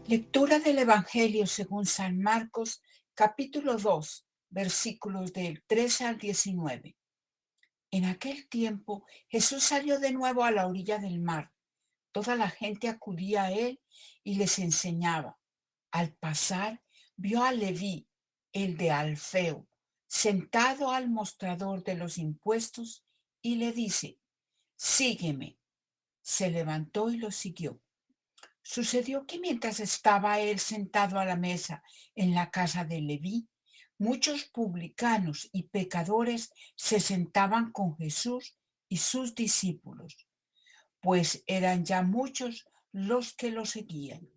Lectura del Evangelio según San Marcos, capítulo 2, versículos del 13 al 19. En aquel tiempo Jesús salió de nuevo a la orilla del mar. Toda la gente acudía a él y les enseñaba. Al pasar, vio a Leví, el de Alfeo, sentado al mostrador de los impuestos y le dice: «Sígueme». Se levantó y lo siguió. Sucedió que mientras estaba él sentado a la mesa en la casa de Leví, muchos publicanos y pecadores se sentaban con Jesús y sus discípulos, pues eran ya muchos los que lo seguían.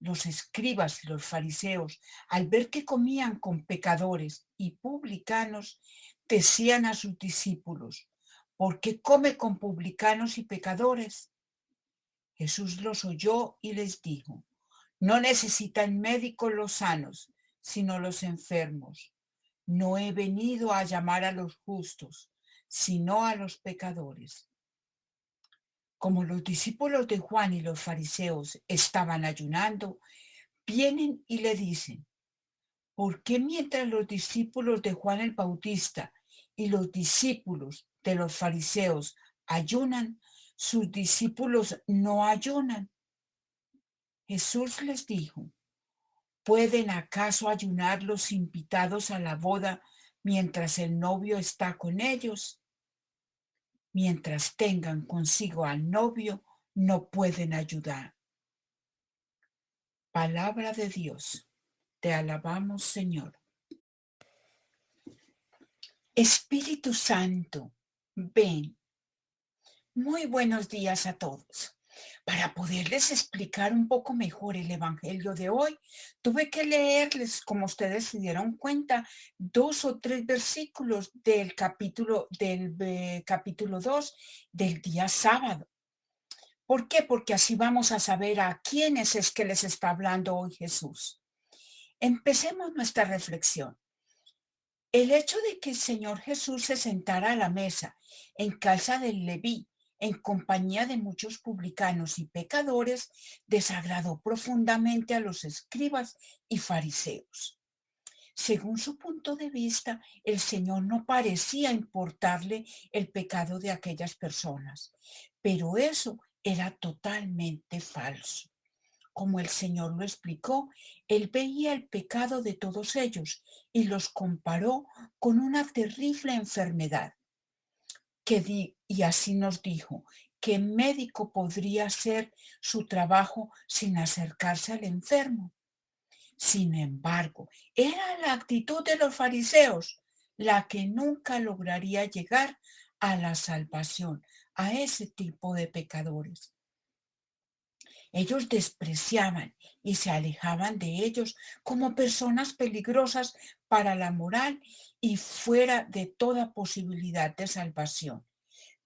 Los escribas y los fariseos, al ver que comían con pecadores y publicanos, decían a sus discípulos: «¿Por qué come con publicanos y pecadores?». Jesús los oyó y les dijo: «No necesitan médicos los sanos, sino los enfermos. No he venido a llamar a los justos, sino a los pecadores». Como los discípulos de Juan y los fariseos estaban ayunando, vienen y le dicen: «¿Por qué mientras los discípulos de Juan el Bautista y los discípulos de los fariseos ayunan, sus discípulos no ayunan?». Jesús les dijo: ¿pueden acaso ayunar los invitados a la boda mientras el novio está con ellos? Mientras tengan consigo al novio, no pueden ayudar. Palabra de Dios. Te alabamos, Señor. Espíritu Santo, ven. Muy buenos días a todos. Para poderles explicar un poco mejor el Evangelio de hoy, tuve que leerles, como ustedes se dieron cuenta, 2 o 3 versículos del capítulo 2 del día sábado. ¿Por qué? Porque así vamos a saber a quiénes es que les está hablando hoy Jesús. Empecemos nuestra reflexión. El hecho de que el Señor Jesús se sentara a la mesa en casa del Leví, en compañía de muchos publicanos y pecadores, desagradó profundamente a los escribas y fariseos. Según su punto de vista, el Señor no parecía importarle el pecado de aquellas personas, pero eso era totalmente falso. Como el Señor lo explicó, él veía el pecado de todos ellos y los comparó con una terrible enfermedad. Y así nos dijo: ¿qué médico podría hacer su trabajo sin acercarse al enfermo? Sin embargo, era la actitud de los fariseos la que nunca lograría llegar a la salvación, a ese tipo de pecadores. Ellos despreciaban y se alejaban de ellos como personas peligrosas para la moral y fuera de toda posibilidad de salvación.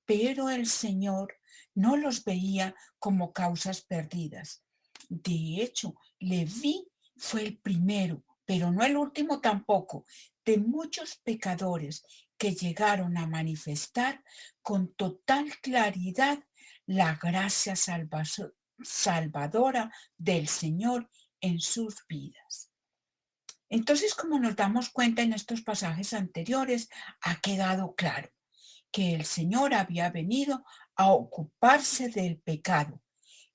Pero el Señor no los veía como causas perdidas. De hecho, Leví fue el primero, pero no el último tampoco, de muchos pecadores que llegaron a manifestar con total claridad la gracia salvadora del Señor en sus vidas. Entonces, como nos damos cuenta en estos pasajes anteriores, ha quedado claro que el Señor había venido a ocuparse del pecado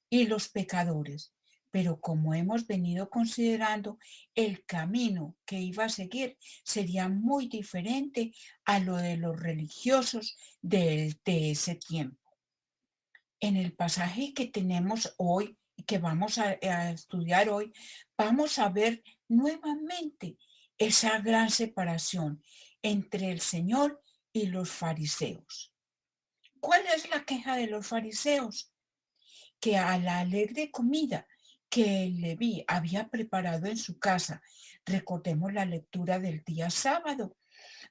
y los pecadores. Pero como hemos venido considerando, el camino que iba a seguir sería muy diferente a lo de los religiosos de ese tiempo. En el pasaje que tenemos hoy y que vamos a estudiar hoy, vamos a ver nuevamente esa gran separación entre el Señor y los fariseos. ¿Cuál es la queja de los fariseos? Que a la alegre comida que el Leví había preparado en su casa, recordemos la lectura del día sábado,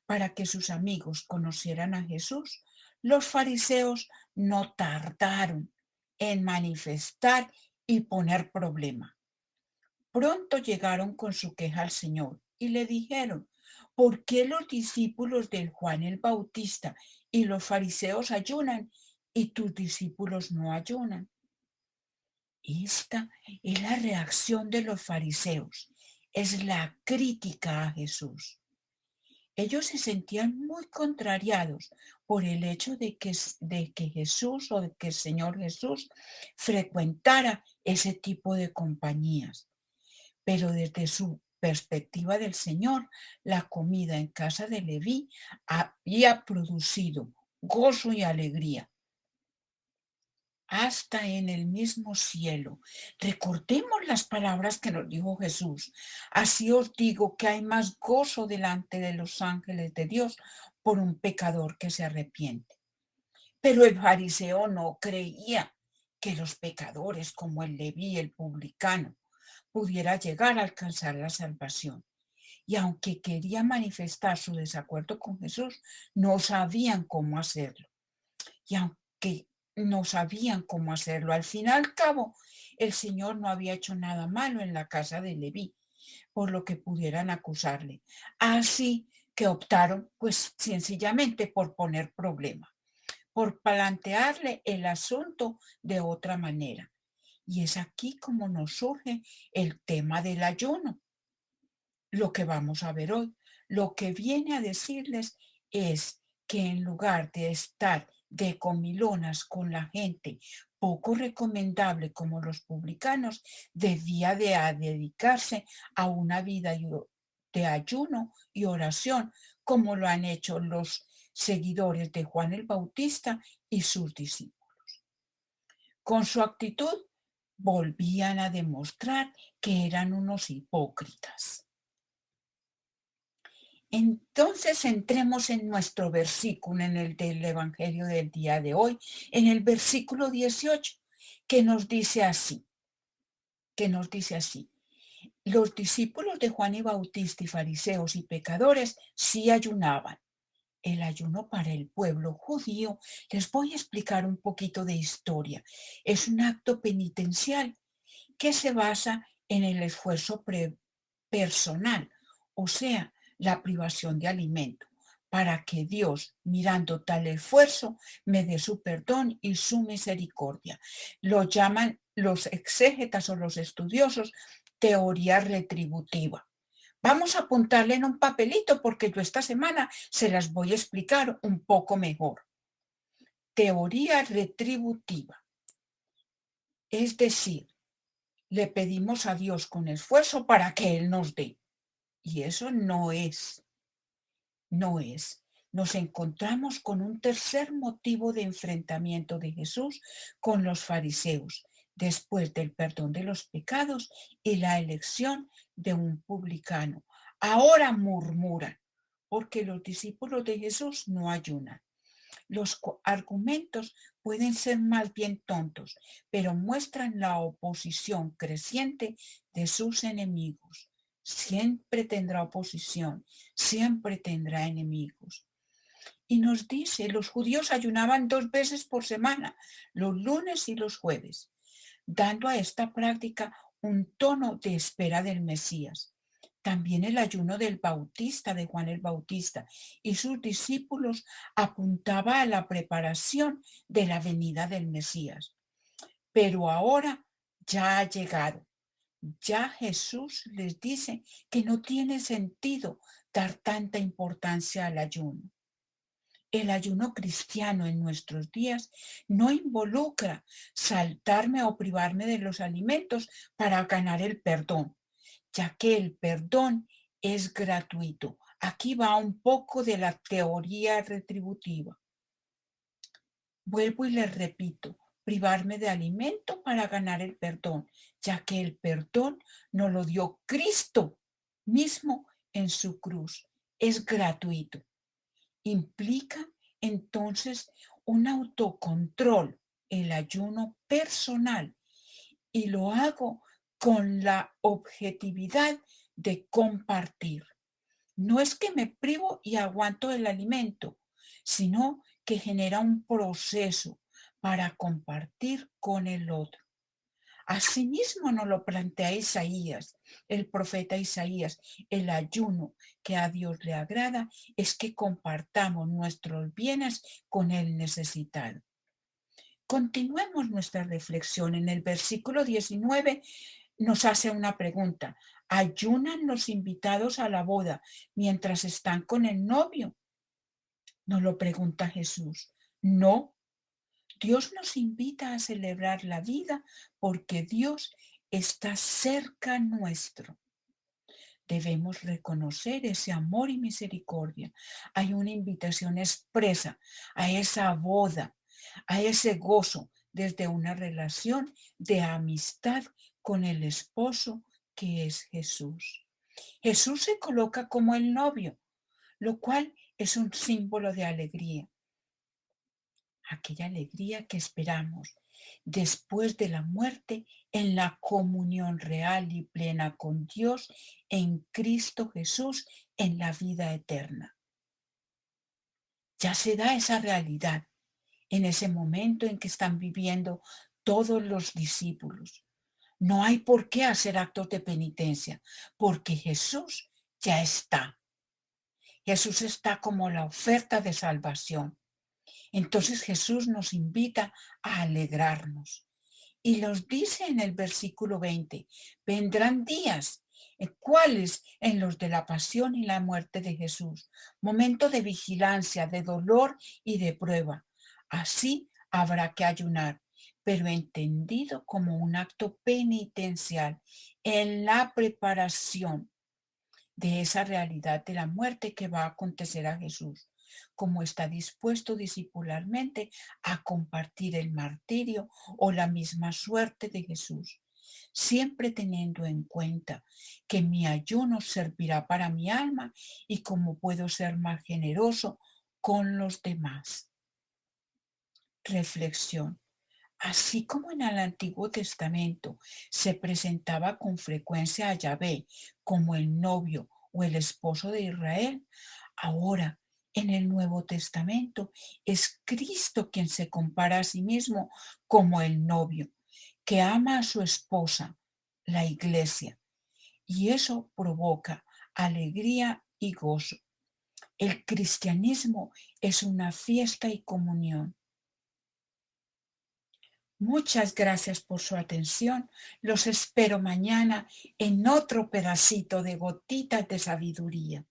para que sus amigos conocieran a Jesús, los fariseos no tardaron en manifestar y poner problema. Pronto llegaron con su queja al Señor y le dijeron: ¿por qué los discípulos de Juan el Bautista y los fariseos ayunan y tus discípulos no ayunan? Esta es la reacción de los fariseos, es la crítica a Jesús. Ellos se sentían muy contrariados por el hecho de que Jesús o de que el Señor Jesús frecuentara ese tipo de compañías. Pero desde su perspectiva del Señor, la comida en casa de Leví había producido gozo y alegría hasta en el mismo cielo. Recordemos las palabras que nos dijo Jesús. Así os digo que hay más gozo delante de los ángeles de Dios por un pecador que se arrepiente. Pero el fariseo no creía que los pecadores como el Leví, el publicano, pudiera llegar a alcanzar la salvación. Y aunque quería manifestar su desacuerdo con Jesús, no sabían cómo hacerlo. Y aunque no sabían cómo hacerlo, al fin y al cabo, el Señor no había hecho nada malo en la casa de Leví, por lo que pudieran acusarle. Así que optaron, pues sencillamente por poner problema, por plantearle el asunto de otra manera. Y es aquí como nos surge el tema del ayuno. Lo que vamos a ver hoy, lo que viene a decirles es que en lugar de estar de comilonas con la gente poco recomendable como los publicanos, debía de dedicarse a una vida de ayuno y oración, como lo han hecho los seguidores de Juan el Bautista y sus discípulos. Con su actitud volvían a demostrar que eran unos hipócritas. Entonces entremos en nuestro versículo, en el del Evangelio del día de hoy, en el versículo 18, que nos dice así, los discípulos de Juan el Bautista y fariseos y pecadores sí ayunaban. El ayuno para el pueblo judío, les voy a explicar un poquito de historia. Es un acto penitencial que se basa en el esfuerzo personal, o sea, la privación de alimento, para que Dios, mirando tal esfuerzo, me dé su perdón y su misericordia. Lo llaman los exégetas o los estudiosos teoría retributiva. Vamos a apuntarle en un papelito porque yo esta semana se las voy a explicar un poco mejor. Teoría retributiva. Es decir, le pedimos a Dios con esfuerzo para que Él nos dé. Y eso no es. Nos encontramos con un tercer motivo de enfrentamiento de Jesús con los fariseos, después del perdón de los pecados y la elección de un publicano. Ahora murmuran, porque los discípulos de Jesús no ayunan. Los argumentos pueden ser más bien tontos, pero muestran la oposición creciente de sus enemigos. Siempre tendrá oposición, siempre tendrá enemigos. Y nos dice, los judíos ayunaban 2 veces por semana, los lunes y los jueves, dando a esta práctica un tono de espera del Mesías. También el ayuno del Bautista, de Juan el Bautista, y sus discípulos apuntaba a la preparación de la venida del Mesías. Pero ahora ya ha llegado. Ya Jesús les dice que no tiene sentido dar tanta importancia al ayuno. El ayuno cristiano en nuestros días no involucra saltarme o privarme de los alimentos para ganar el perdón, ya que el perdón es gratuito. Aquí va un poco de la teoría retributiva. Vuelvo y les repito, privarme de alimento para ganar el perdón, ya que el perdón nos lo dio Cristo mismo en su cruz. Es gratuito. Implica entonces un autocontrol, el ayuno personal, y lo hago con la objetividad de compartir. No es que me privo y aguanto el alimento, sino que genera un proceso para compartir con el otro. Asimismo nos lo plantea Isaías, el profeta Isaías. El ayuno que a Dios le agrada es que compartamos nuestros bienes con el necesitado. Continuemos nuestra reflexión. En el versículo 19 nos hace una pregunta. ¿Ayunan los invitados a la boda mientras están con el novio? Nos lo pregunta Jesús. No, Dios nos invita a celebrar la vida porque Dios está cerca nuestro. Debemos reconocer ese amor y misericordia. Hay una invitación expresa a esa boda, a ese gozo desde una relación de amistad con el esposo que es Jesús. Jesús se coloca como el novio, lo cual es un símbolo de alegría. Aquella alegría que esperamos después de la muerte en la comunión real y plena con Dios en Cristo Jesús en la vida eterna. Ya se da esa realidad en ese momento en que están viviendo todos los discípulos. No hay por qué hacer actos de penitencia, porque Jesús ya está. Jesús está como la oferta de salvación. Entonces Jesús nos invita a alegrarnos. Y nos dice en el versículo 20, vendrán días, ¿cuáles? En los de la pasión y la muerte de Jesús, momento de vigilancia, de dolor y de prueba. Así habrá que ayunar, pero entendido como un acto penitencial en la preparación de esa realidad de la muerte que va a acontecer a Jesús, como está dispuesto discipularmente a compartir el martirio o la misma suerte de Jesús, siempre teniendo en cuenta que mi ayuno servirá para mi alma y cómo puedo ser más generoso con los demás. Reflexión. Así como en el Antiguo Testamento se presentaba con frecuencia a Yahvé como el novio o el esposo de Israel, ahora en el Nuevo Testamento es Cristo quien se compara a sí mismo como el novio, que ama a su esposa, la iglesia, y eso provoca alegría y gozo. El cristianismo es una fiesta y comunión. Muchas gracias por su atención. Los espero mañana en otro pedacito de gotitas de sabiduría.